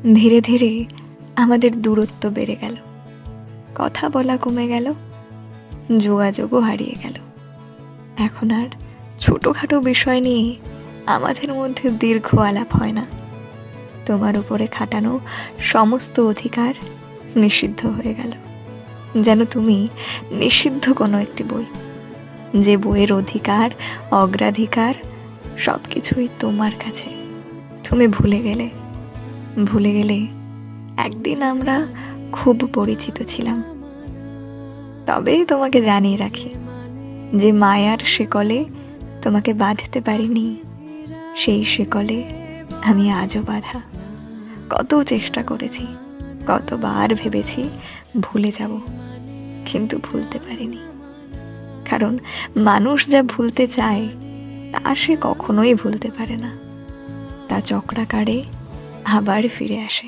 ধীরে ধীরে আমাদের দূরত্ব বেড়ে গেল, কথা বলা কমে গেল, যোগাযোগও হারিয়ে গেল। এখন আর ছোটোখাটো বিষয় নিয়ে আমাদের মধ্যে দীর্ঘ আলাপ হয় না। তোমার উপরে খাটানো সমস্ত অধিকার নিষিদ্ধ হয়ে গেল, যেন তুমি নিষিদ্ধ কোনো একটি বই, যে বইয়ের অধিকার, অগ্রাধিকার সব কিছুই তোমার কাছে। তুমি ভুলে গেলে একদিন আমরা খুব পরিচিত ছিলাম। তবেই তোমাকে জানিয়ে রাখি, যে মায়ার শিকলে তোমাকে বাঁধতে পারিনি, সেই শিকলে আমি আজও বাঁধা। কত চেষ্টা করেছি, কতবার ভেবেছি ভুলে যাব, কিন্তু ভুলতে পারিনি। কারণ মানুষ যা ভুলতে চায় তা সে কখনোই ভুলতে পারে না, তা চক্রাকারে আবার ফিরে আসে।